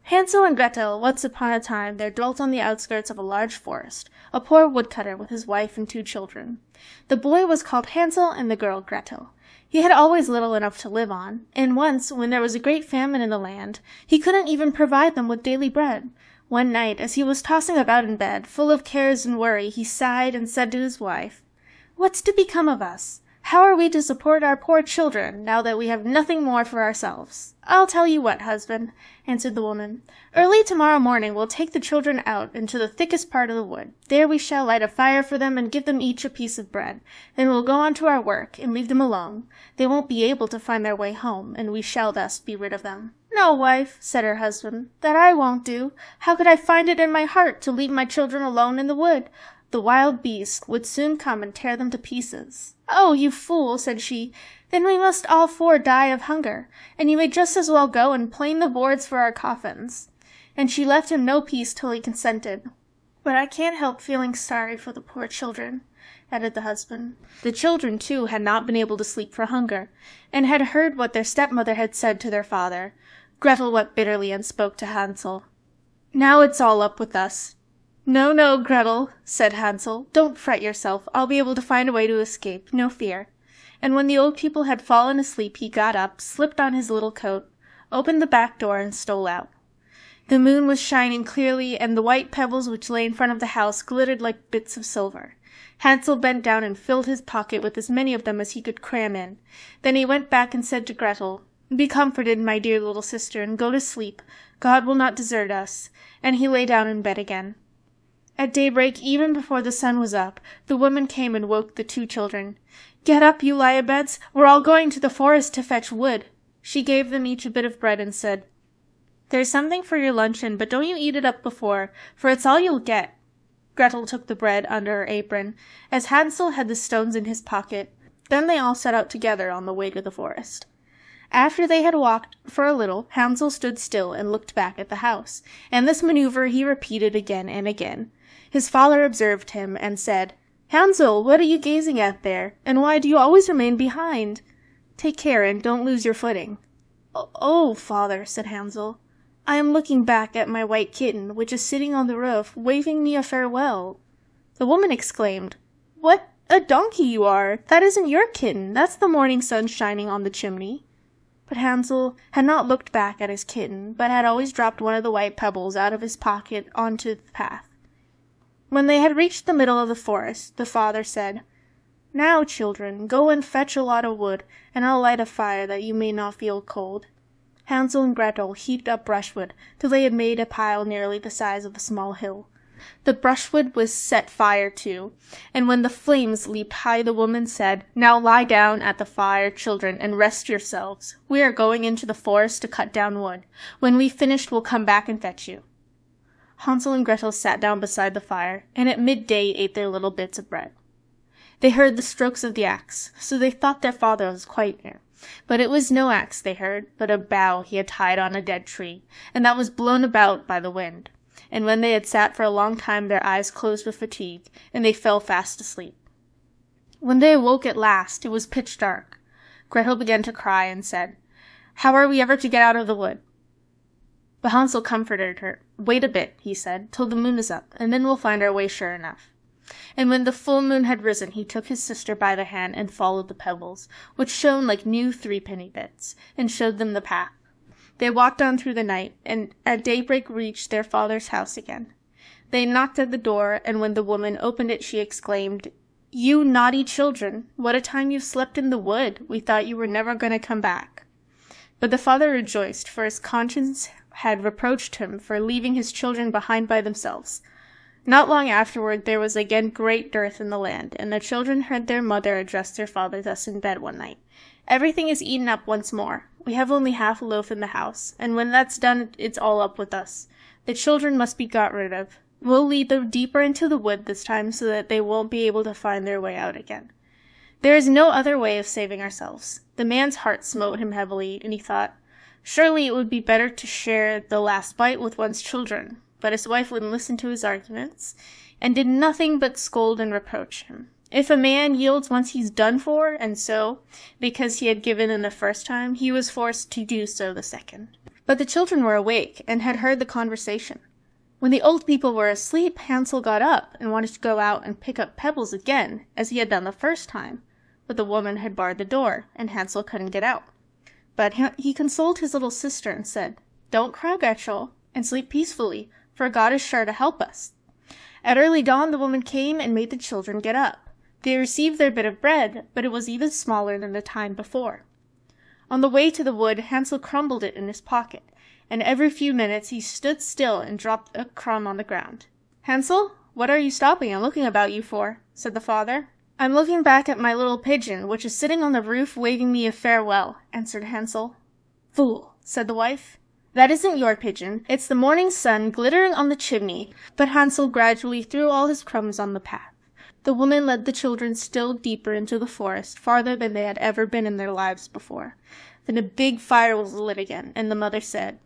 Hansel and Gretel, once upon a time, there dwelt on the outskirts of a large forest, a poor woodcutter with his wife and 2 children. The boy was called Hansel and the girl Gretel. He had always little enough to live on, and once, when there was a great famine in the land, he couldn't even provide them with daily bread. One night, as he was tossing about in bed, full of cares and worry, he sighed and said to his wife, "What's to become of us? How are we to support our poor children, now that we have nothing more for ourselves?" "I'll tell you what, husband," answered the woman. "Early tomorrow morning we'll take the children out into the thickest part of the wood. There we shall light a fire for them and give them each a piece of bread. Then we'll go on to our work and leave them alone. They won't be able to find their way home, and we shall thus be rid of them." "No, wife," said her husband, "that I won't do. How could I find it in my heart to leave my children alone in the wood? The wild beasts would soon come and tear them to pieces." "Oh, you fool," said she, "then we must all 4 die of hunger, and you may just as well go and plane the boards for our coffins." And she left him no peace till he consented. "But I can't help feeling sorry for the poor children," added the husband. The children, too, had not been able to sleep for hunger, and had heard what their stepmother had said to their father. Gretel wept bitterly and spoke to Hansel. "Now it's all up with us." "No, no, Gretel," said Hansel, "don't fret yourself. I'll be able to find a way to escape, no fear." And when the old people had fallen asleep, he got up, slipped on his little coat, opened the back door, and stole out. The moon was shining clearly, and the white pebbles which lay in front of the house glittered like bits of silver. Hansel bent down and filled his pocket with as many of them as he could cram in. Then he went back and said to Gretel, "Be comforted, my dear little sister, and go to sleep. God will not desert us." And he lay down in bed again. At daybreak, even before the sun was up, the woman came and woke the 2 children. "Get up, you lie-a-beds. We're all going to the forest to fetch wood." She gave them each a bit of bread and said, "There's something for your luncheon, but don't you eat it up before, for it's all you'll get." Gretel took the bread under her apron, as Hansel had the stones in his pocket. Then they all set out together on the way to the forest. After they had walked for a little, Hansel stood still and looked back at the house, and this maneuver he repeated again and again. His father observed him, and said, "Hansel, what are you gazing at there, and why do you always remain behind? Take care, and don't lose your footing." "Oh, father," said Hansel, "I am looking back at my white kitten, which is sitting on the roof, waving me a farewell." The woman exclaimed, "What a donkey you are! That isn't your kitten, that's the morning sun shining on the chimney." But Hansel had not looked back at his kitten, but had always dropped one of the white pebbles out of his pocket onto the path. When they had reached the middle of the forest, the father said, "Now, children, go and fetch a lot of wood, and I'll light a fire that you may not feel cold." Hansel and Gretel heaped up brushwood till they had made a pile nearly the size of a small hill. The brushwood was set fire to, and when the flames leaped high, the woman said, "Now lie down at the fire, children, and rest yourselves. We are going into the forest to cut down wood. When we've finished, we'll come back and fetch you." Hansel and Gretel sat down beside the fire, and at midday ate their little bits of bread. They heard the strokes of the axe, so they thought their father was quite near. But it was no axe they heard, but a bough he had tied on a dead tree, and that was blown about by the wind. And when they had sat for a long time, their eyes closed with fatigue, and they fell fast asleep. When they awoke at last, it was pitch dark. Gretel began to cry and said, "How are we ever to get out of the wood?" But Hansel comforted her. "Wait a bit," he said, "till the moon is up, and then we'll find our way sure enough." And when the full moon had risen, he took his sister by the hand and followed the pebbles, which shone like new 3-penny bits, and showed them the path. They walked on through the night, and at daybreak reached their father's house again. They knocked at the door, and when the woman opened it, she exclaimed, "You naughty children, what a time you've slept in the wood! We thought you were never going to come back." But the father rejoiced, for his conscience had reproached him for leaving his children behind by themselves. Not long afterward there was again great dearth in the land, and the children heard their mother address their father thus in bed one night. "Everything is eaten up once more. We have only half a loaf in the house, and when that's done it's all up with us. The children must be got rid of. We'll lead them deeper into the wood this time so that they won't be able to find their way out again. There is no other way of saving ourselves." The man's heart smote him heavily, and he thought, surely it would be better to share the last bite with one's children. But his wife wouldn't listen to his arguments, and did nothing but scold and reproach him. If a man yields once he's done for, and so, because he had given in the first time, he was forced to do so the second. But the children were awake and had heard the conversation. When the old people were asleep, Hansel got up and wanted to go out and pick up pebbles again, as he had done the first time. But the woman had barred the door, and Hansel couldn't get out. But he consoled his little sister and said, "Don't cry, Gretel, and sleep peacefully, for God is sure to help us." At early dawn the woman came and made the children get up. They received their bit of bread, but it was even smaller than the time before. On the way to the wood, Hansel crumbled it in his pocket, and every few minutes he stood still and dropped a crumb on the ground. "Hansel, what are you stopping and looking about you for?" said the father. "I'm looking back at my little pigeon, which is sitting on the roof waving me a farewell," answered Hansel. "Fool," said the wife. "That isn't your pigeon. It's the morning sun glittering on the chimney." But Hansel gradually threw all his crumbs on the path. The woman led the children still deeper into the forest, farther than they had ever been in their lives before. Then a big fire was lit again, and the mother said,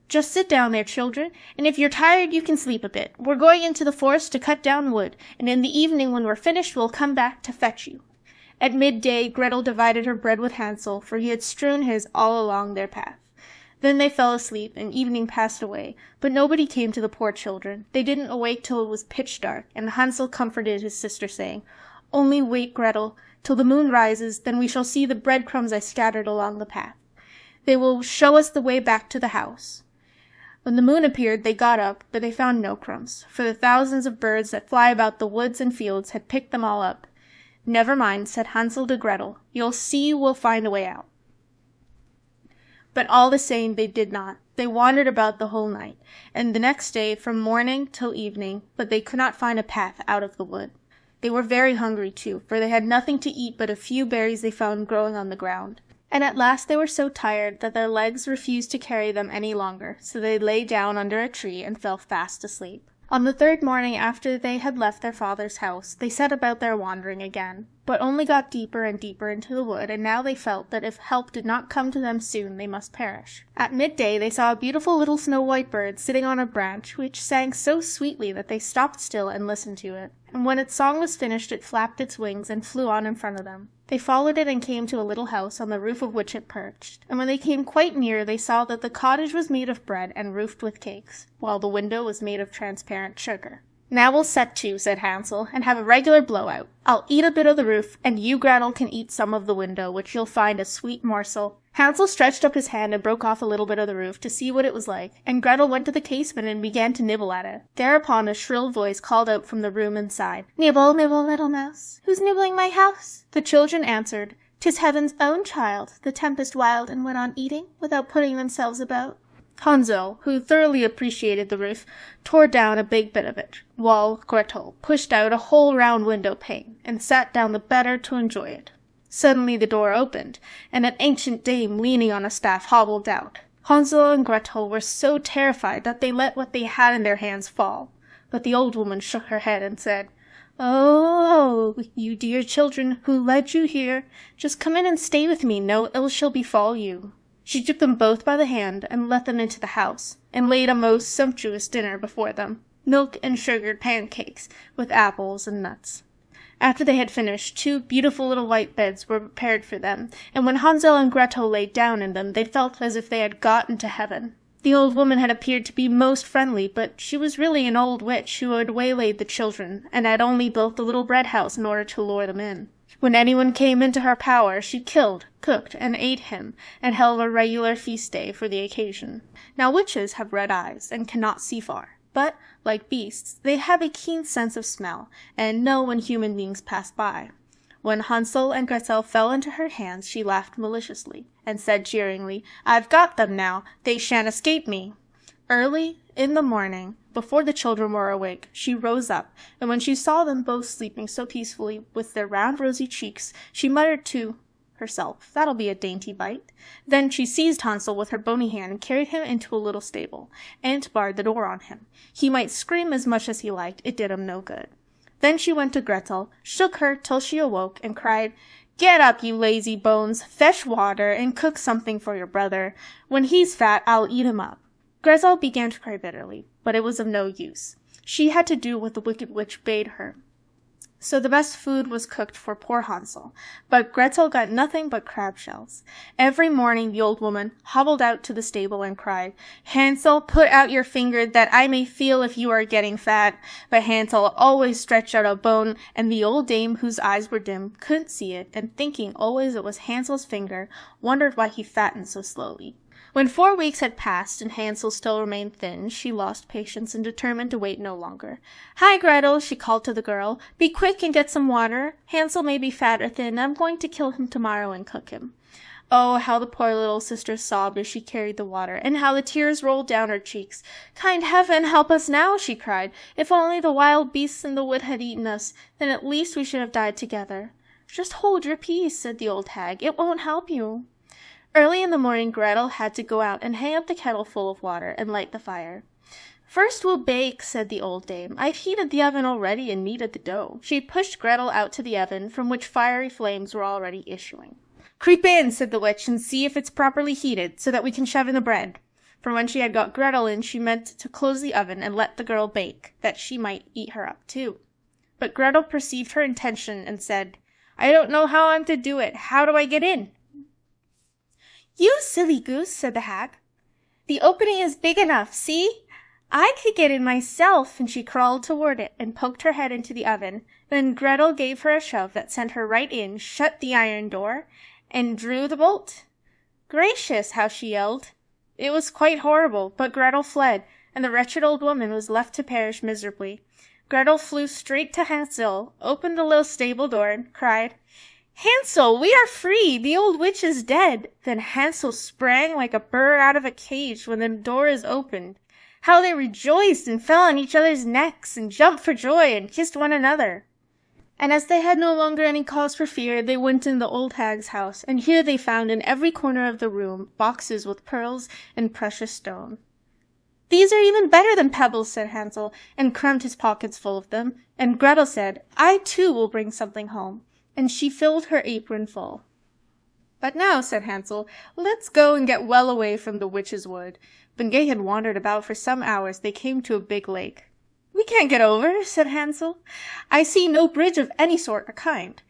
"Just sit down there, children, and if you're tired you can sleep a bit. We're going into the forest to cut down wood, and in the evening when we're finished we'll come back to fetch you." At midday Gretel divided her bread with Hansel, for he had strewn his all along their path. Then they fell asleep, and evening passed away, but nobody came to the poor children. They didn't awake till it was pitch dark, and Hansel comforted his sister, saying, "Only wait, Gretel, till the moon rises, then we shall see the breadcrumbs I scattered along the path. They will show us the way back to the house." When the moon appeared, they got up, but they found no crumbs, for the thousands of birds that fly about the woods and fields had picked them all up. "Never mind," said Hansel to Gretel, "you'll see we'll find a way out." But all the same they did not. They wandered about the whole night, and the next day from morning till evening, but they could not find a path out of the wood. They were very hungry too, for they had nothing to eat but a few berries they found growing on the ground. And at last they were so tired that their legs refused to carry them any longer, so they lay down under a tree and fell fast asleep. On the third morning after they had left their father's house, they set about their wandering again, but only got deeper and deeper into the wood, and now they felt that if help did not come to them soon, they must perish. At midday they saw a beautiful little snow-white bird sitting on a branch, which sang so sweetly that they stopped still and listened to it. And when its song was finished, it flapped its wings and flew on in front of them. They followed it and came to a little house on the roof of which it perched, and when they came quite near they saw that the cottage was made of bread and roofed with cakes, while the window was made of transparent sugar. "Now we'll set to," said Hansel, "and have a regular blowout. I'll eat a bit of the roof, and you, Gretel, can eat some of the window, which you'll find a sweet morsel." Hansel stretched up his hand and broke off a little bit of the roof to see what it was like, and Gretel went to the casement and began to nibble at it. Thereupon a shrill voice called out from the room inside, "Nibble, nibble, little mouse, who's nibbling my house?" The children answered, "'Tis heaven's own child, the tempest wild and went on eating, without putting themselves about." Hansel, who thoroughly appreciated the roof, tore down a big bit of it, while Gretel pushed out a whole round window pane, and sat down the better to enjoy it. Suddenly the door opened, and an ancient dame leaning on a staff hobbled out. Hansel and Gretel were so terrified that they let what they had in their hands fall. But the old woman shook her head and said, "Oh, you dear children, who led you here? Just come in and stay with me, no ill shall befall you." She took them both by the hand and led them into the house, and laid a most sumptuous dinner before them, milk and sugared pancakes, with apples and nuts. After they had finished, 2 beautiful little white beds were prepared for them, and when Hansel and Gretel lay down in them, they felt as if they had got into heaven. The old woman had appeared to be most friendly, but she was really an old witch who had waylaid the children, and had only built the little bread house in order to lure them in. When anyone came into her power, she killed, cooked, and ate him, and held a regular feast day for the occasion. Now witches have red eyes, and cannot see far, but, like beasts, they have a keen sense of smell, and know when human beings pass by. When Hansel and Gretel fell into her hands, she laughed maliciously, and said jeeringly, "I've got them now, they shan't escape me." Early in the morning, before the children were awake, she rose up, and when she saw them both sleeping so peacefully with their round rosy cheeks, she muttered to herself, "That'll be a dainty bite." Then she seized Hansel with her bony hand and carried him into a little stable, and barred the door on him. He might scream as much as he liked, it did him no good. Then she went to Gretel, shook her till she awoke, and cried, "Get up, you lazy bones, fetch water, and cook something for your brother. When he's fat, I'll eat him up." Gretel began to cry bitterly, but it was of no use. She had to do what the wicked witch bade her. So the best food was cooked for poor Hansel, but Gretel got nothing but crab shells. Every morning the old woman hobbled out to the stable and cried, "Hansel, put out your finger that I may feel if you are getting fat." But Hansel always stretched out a bone, and the old dame, whose eyes were dim, couldn't see it, and thinking always it was Hansel's finger, wondered why he fattened so slowly. When 4 weeks had passed and Hansel still remained thin, she lost patience and determined to wait no longer. "Hi, Gretel," she called to the girl. "Be quick and get some water. Hansel may be fat or thin. I'm going to kill him tomorrow and cook him." Oh, how the poor little sister sobbed as she carried the water, and how the tears rolled down her cheeks. "Kind Heaven, help us now," she cried. "If only the wild beasts in the wood had eaten us, then at least we should have died together." "Just hold your peace," said the old hag. "It won't help you." Early in the morning Gretel had to go out and hang up the kettle full of water and light the fire. "First we'll bake," said the old dame. "I've heated the oven already and kneaded the dough." She pushed Gretel out to the oven, from which fiery flames were already issuing. "Creep in," said the witch, "and see if it's properly heated, so that we can shove in the bread." For when she had got Gretel in, she meant to close the oven and let the girl bake, that she might eat her up too. But Gretel perceived her intention and said, "I don't know how I'm to do it. How do I get in?" "You silly goose," said the hag. "The opening is big enough, see? I could get in myself," and she crawled toward it and poked her head into the oven. Then Gretel gave her a shove that sent her right in, shut the iron door, and drew the bolt. Gracious, how she yelled! It was quite horrible, but Gretel fled, and the wretched old woman was left to perish miserably. Gretel flew straight to Hansel, opened the little stable door, and cried, "Hansel, we are free! The old witch is dead!" Then Hansel sprang like a bird out of a cage when the door is opened. How they rejoiced and fell on each other's necks and jumped for joy and kissed one another. And as they had no longer any cause for fear, they went in the old hag's house, and here they found in every corner of the room boxes with pearls and precious stone. "These are even better than pebbles," said Hansel, and crammed his pockets full of them. And Gretel said, "I too will bring something home." And she filled her apron full. "But now," said Hansel, "let's go and get well away from the witch's wood." When they had wandered about for some hours, they came to a big lake. "We can't get over," said Hansel. "I see no bridge of any sort or kind."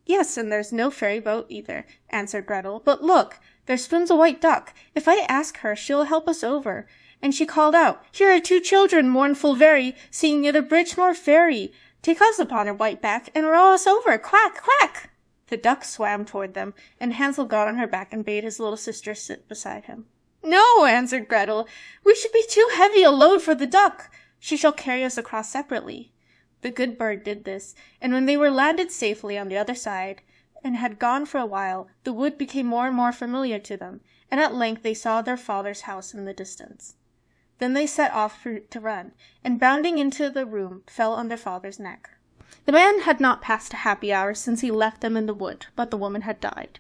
"Yes, and there's no ferry boat either," answered Gretel. "But look, there swims a white duck. If I ask her, she'll help us over." And she called out, "Here are 2 children, mournful very, seeing neither bridge nor ferry. Take us upon her white back, and row us over, quack, quack!" The duck swam toward them, and Hansel got on her back and bade his little sister sit beside him. "No," answered Gretel, "we should be too heavy a load for the duck. She shall carry us across separately." The good bird did this, and when they were landed safely on the other side, and had gone for a while, the wood became more and more familiar to them, and at length they saw their father's house in the distance. Then they set off to run, and bounding into the room, fell on their father's neck. The man had not passed a happy hour since he left them in the wood, but the woman had died.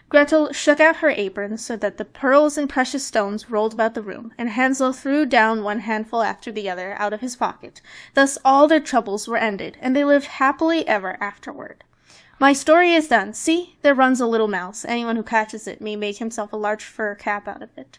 Gretel shook out her apron so that the pearls and precious stones rolled about the room, and Hansel threw down one handful after the other out of his pocket. Thus all their troubles were ended, and they lived happily ever afterward. My story is done. See, there runs a little mouse. Anyone who catches it may make himself a large fur cap out of it.